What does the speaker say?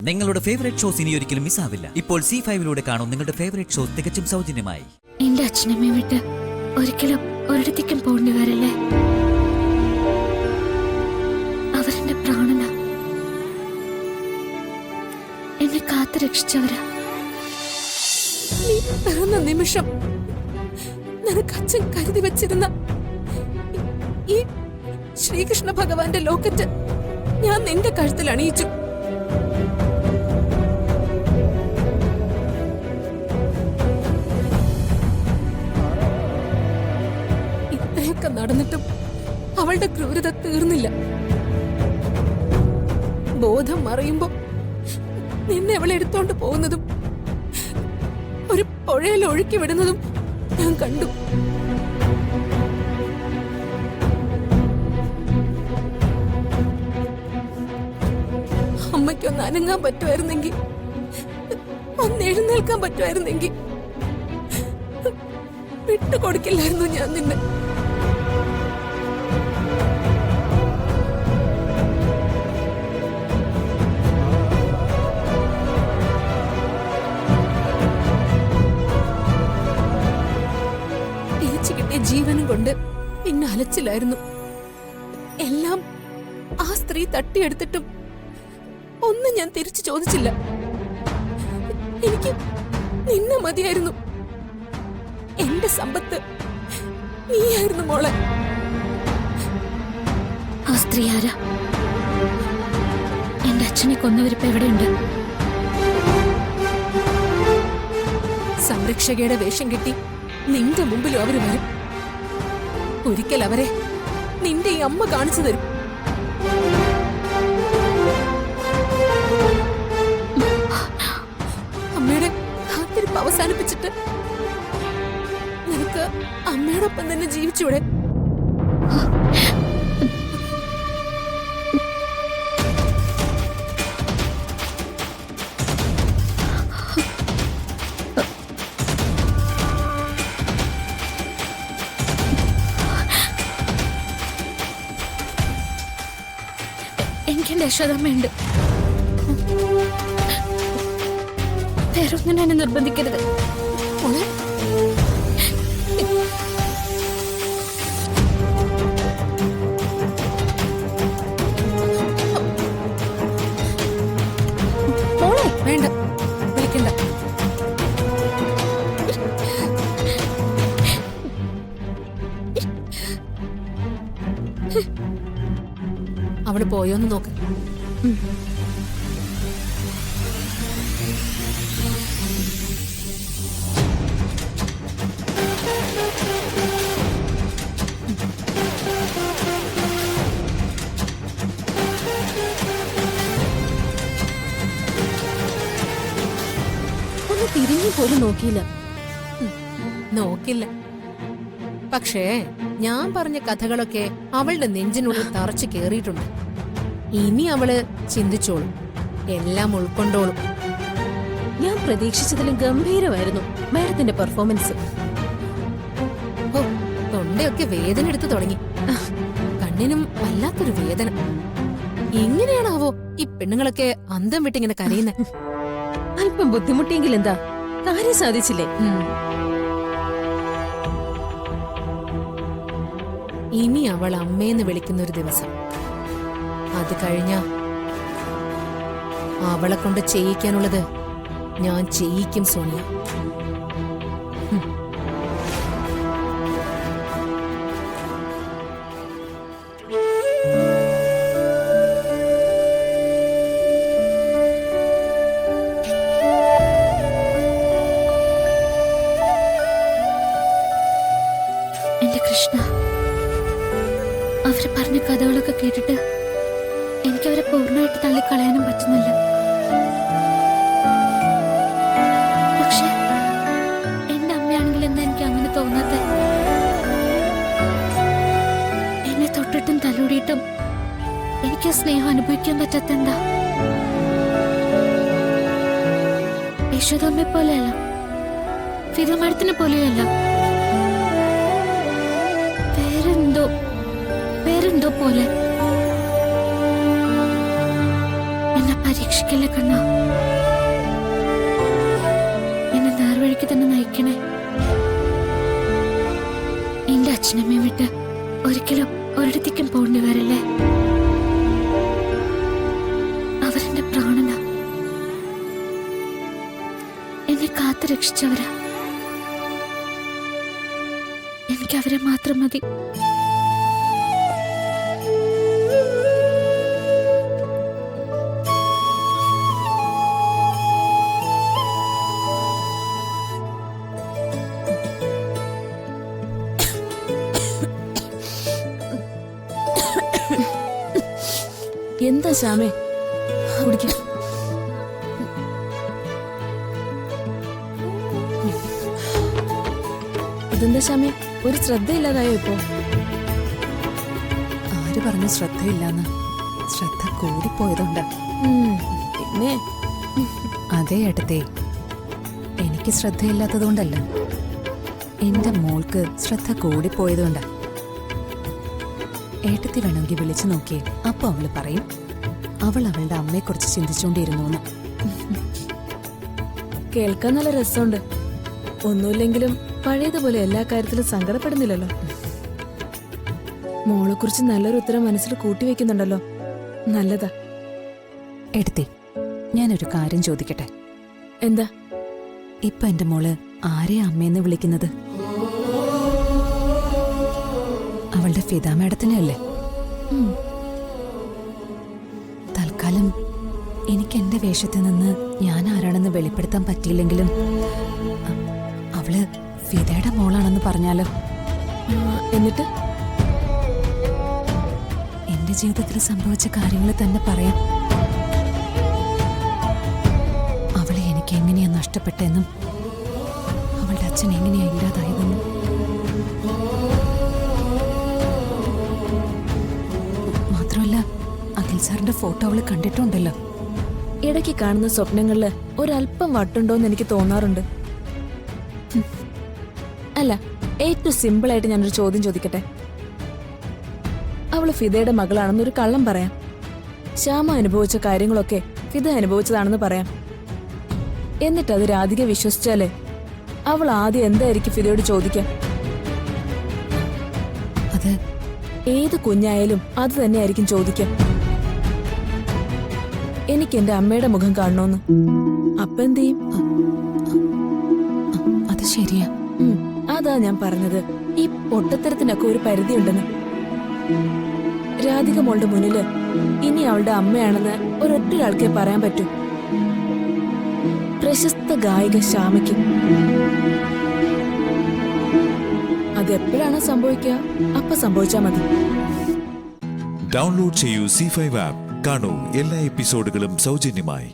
നിങ്ങളുടെ favourite shows ഇനി ഒരിക്കലും മിസ്സാവില്ല. ഇപ്പോൾ C5 കാണും നിങ്ങളുടെ ഫേവറേറ്റ് ഷോസ് തികച്ചും സൗജന്യമായി. എന്റെ അച്ഛനമ്മയെ വിട്ട് ഒരിക്കലും ഒരിടത്തേക്കും പോകേണ്ടി വരല്ലേ. അവരെന്റെ പ്രാണന, എന്നെ കാത്തു രക്ഷിച്ചവരാ. നീ പിറന്ന നിമിഷം നിനക്ക് അച്ഛൻ കരുതി വെച്ചിരുന്ന ഈ ശ്രീകൃഷ്ണ ഭഗവാന്റെ ലോക്കറ്റ് ഞാൻ നിന്റെ കഴുത്തിൽ അണിയിച്ചു. ഇത്രയൊക്കെ നടന്നിട്ടും അവളുടെ ക്രൂരത തീർന്നില്ല. ബോധം മറയുമ്പോ നിന്നെ അവളെ എടുത്തോണ്ട് പോകുന്നതും ഒരു പുഴയിൽ ഒഴുക്കി വിടുന്നതും ഞാൻ കണ്ടു. അമ്മയ്ക്കൊന്ന് അനങ്ങാൻ പറ്റുമായിരുന്നെങ്കിൽ, ഒന്ന് എഴുന്നേൽക്കാൻ പറ്റുമായിരുന്നെങ്കിൽ വിട്ടുകൊടുക്കില്ലായിരുന്നു ഞാൻ നിന്നെ. തിരിച്ചു കിട്ടിയ ജീവനും കൊണ്ട് പിന്നെ അലച്ചിലായിരുന്നു. എല്ലാം ആ സ്ത്രീ തട്ടിയെടുത്തിട്ടും ഒന്നും ഞാൻ തിരിച്ചു ചോദിച്ചില്ല. എനിക്ക് നിന്നെ മതിയായിരുന്നു. എന്റെ സമ്പത്ത് നീയായിരുന്നു മോളെ. ആ സ്ത്രീ ആരാ? എന്റെ അച്ഛനെ കൊന്നവരിപ്പോ എവിടെയുണ്ട്? സംരക്ഷകയുടെ വേഷം കെട്ടി നിന്റെ മുമ്പിലും അവര് വരും. ഒരിക്കൽ അവരെ നിന്റെ ഈ അമ്മ കാണിച്ചു തരും. അമ്മയുടെ കാത്തിരിപ്പ് അവസാനിപ്പിച്ചിട്ട് നിനക്ക് അമ്മയോടൊപ്പം തന്നെ ജീവിച്ചൂടെ? എനിക്കെന്റെ യശോദമ്മയുണ്ട്. വേറൊന്നും എന്നെ നിർബന്ധിക്കരുത്. മോളെ, മോളെ വേണ്ട, വിളിക്കണ്ട. അവള് പോയോന്ന് നോക്ക്. ഒന്ന് തിരിഞ്ഞു പോലും നോക്കിയില്ല. നോക്കില്ല. പക്ഷേ ഞാൻ പറഞ്ഞ കഥകളൊക്കെ അവളുടെ നെഞ്ചിനുള്ളിൽ തറച്ചു കേറിയിട്ടുണ്ട്. ഇനി അവള് ചിന്തിച്ചോളും, എല്ലാം ഉൾക്കൊണ്ടോളും. ഞാൻ പ്രതീക്ഷിച്ചതിലും ഗംഭീരമായിരുന്നു മാഡത്തിന്റെ പെർഫോമൻസ്. ഓ, തൊണ്ടയൊക്കെ വേദന എടുത്തു തുടങ്ങി. കണ്ണിനും വല്ലാത്തൊരു വേദന. എങ്ങനെയാണാവോ ഈ പെണ്ണുങ്ങളൊക്കെ അന്തം വിട്ടിങ്ങനെ കരയുന്നത്? അല്പം ബുദ്ധിമുട്ടിയെങ്കിൽ എന്താ, കാര്യം സാധിച്ചില്ലേ? ഇനി അവൾ അമ്മേന്ന് വിളിക്കുന്ന ഒരു ദിവസം, അത് കഴിഞ്ഞ അവളെ കൊണ്ട് ചെയ്യിക്കാനുള്ളത് ഞാൻ ചെയ്യിക്കും സോണിയ. എന്റെ കൃഷ്ണ, അവര് പറഞ്ഞ കഥകളൊക്കെ കേട്ടിട്ട് എനിക്കവരെ പൂർണ്ണമായിട്ട് തള്ളിക്കളയാനും പറ്റുന്നില്ല. പക്ഷെ എന്റെ അമ്മയാണെങ്കിൽ എന്താ എനിക്ക് അങ്ങനെ തോന്നാത്ത? എന്നെ തൊട്ടിട്ടും തലോടിയിട്ടും എനിക്ക് ആ സ്നേഹം അനുഭവിക്കാൻ പറ്റാത്ത എന്താ? യശോദമ്മയെ പോലെയല്ല, ഫിദ മാഡത്തിനെ പോലെയല്ല, വേറെന്തോ പോലെ. എന്നെ ഉപേക്ഷിക്കല്ലേ കണ്ണ. എന്നെ നേർവഴിക്ക് തന്നെ നയിക്കണേ. എന്റെ അച്ഛനമ്മയെ വിട്ട് ഒരിക്കലും ഒരിടത്തേക്കും പോകേണ്ടി വരല്ലേ. അവരെന്റെ പ്രാണന, എന്നെ കാത്തു രക്ഷിച്ചവരാ. എനിക്കവരെ മാത്രം മതി. എന്താ ശ്യാമേ, കുടിക്കും. ഇതെന്താ ശ്യാമേ, ഒരു ശ്രദ്ധയില്ലാതായോ ഇപ്പോ? ആര് പറഞ്ഞു ശ്രദ്ധയില്ലാന്ന്? ശ്രദ്ധ കൂടിപ്പോയതുണ്ട്. പിന്നെ അതേ ഏട്ടത്തെ, എനിക്ക് ശ്രദ്ധയില്ലാത്തതുകൊണ്ടല്ല, എന്റെ മോൾക്ക് ശ്രദ്ധ കൂടിപ്പോയതുകൊണ്ടാ. ഏട്ടത്തി വേണമെങ്കിൽ വിളിച്ചു നോക്കിയേ, അപ്പൊ അവള് പറയും അവൾ അവളുടെ അമ്മയെക്കുറിച്ച് ചിന്തിച്ചുകൊണ്ടിരുന്നു. കേൾക്കാൻ നല്ല രസമുണ്ട്. ഒന്നുമില്ലെങ്കിലും പഴയതുപോലെ എല്ലാ കാര്യത്തിലും സങ്കടപ്പെടുന്നില്ലല്ലോ. മോളെ കുറിച്ച് നല്ലൊരു ഉത്തരം മനസ്സിൽ കൂട്ടിവെക്കുന്നുണ്ടല്ലോ. നല്ലതാ. ഏട്ടത്തി, ഞാനൊരു കാര്യം ചോദിക്കട്ടെ? എന്താ? ഇപ്പൊ എന്റെ മോള് ആരെയാ അമ്മയെന്ന് വിളിക്കുന്നത്? അവളുടെ ഫിദ മാഡത്തിനെ അല്ലേ? തൽക്കാലം എനിക്ക് എന്റെ വേഷത്തിൽ നിന്ന് ഞാൻ ആരാണെന്ന് വെളിപ്പെടുത്താൻ പറ്റിയില്ലെങ്കിലും അവള് ഫിദയുടെ മോളാണെന്ന് പറഞ്ഞാലോ? എന്നിട്ട് എന്റെ ജീവിതത്തിൽ സംഭവിച്ച കാര്യങ്ങൾ തന്നെ പറയാം. അവളെ എനിക്ക് എങ്ങനെയാ നഷ്ടപ്പെട്ടെന്നും അവളുടെ അച്ഛൻ എങ്ങനെയാ ഇല്ലാതായതെന്നും. മാത്രമല്ല, അഖിൽ സാറിന്റെ ഫോട്ടോ അവള് കണ്ടിട്ടുണ്ടല്ലോ. ഇടയ്ക്ക് കാണുന്ന സ്വപ്നങ്ങളില് ഒരല്പം വട്ടുണ്ടോന്ന് എനിക്ക് തോന്നാറുണ്ട്. അല്ല, ഏറ്റവും സിമ്പിൾ ആയിട്ട് ഞാനൊരു ചോദ്യം ചോദിക്കട്ടെ? അവള് ഫിദയുടെ മകളാണെന്നൊരു കള്ളം പറയാം. ശ്യാമ അനുഭവിച്ച കാര്യങ്ങളൊക്കെ ഫിദ അനുഭവിച്ചതാണെന്ന് പറയാം. എന്നിട്ട് അത് രാധിക വിശ്വസിച്ചാലേ അവൾ ആദ്യം എന്തായിരിക്കും ഫിദയോട് ചോദിക്കാം? അത് ഏത് കുഞ്ഞായാലും അത് തന്നെയായിരിക്കും ചോദിക്കാം. എനിക്ക് എന്റെ അമ്മയുടെ മുഖം കാണണമെന്ന്. അപ്പൊ എന്ത് ചെയ്യും? അത് ശരിയാ. അതാ ഞാൻ പറഞ്ഞത്, ഈ പൊട്ടത്തരത്തിനൊക്കെ ഒരു പരിധിയുണ്ടെന്ന്. രാധിക മോളുടെ മുന്നില് ഇനി അവളുടെ അമ്മയാണെന്ന് ഒരൊറ്റൊരാൾക്കേ പറയാൻ പറ്റൂ. പ്രശസ്ത ഗായിക ശ്യാമയ്ക്ക്. അതെപ്പോഴാണ് സംഭവിക്കുക, അപ്പൊ സംഭവിച്ചാ മതി. ഡൗൺലോഡ് ചെയ്യൂ C5 ആപ്പ്. കാണൂ എല്ലാ എപ്പിസോഡുകളും സൗജന്യമായി.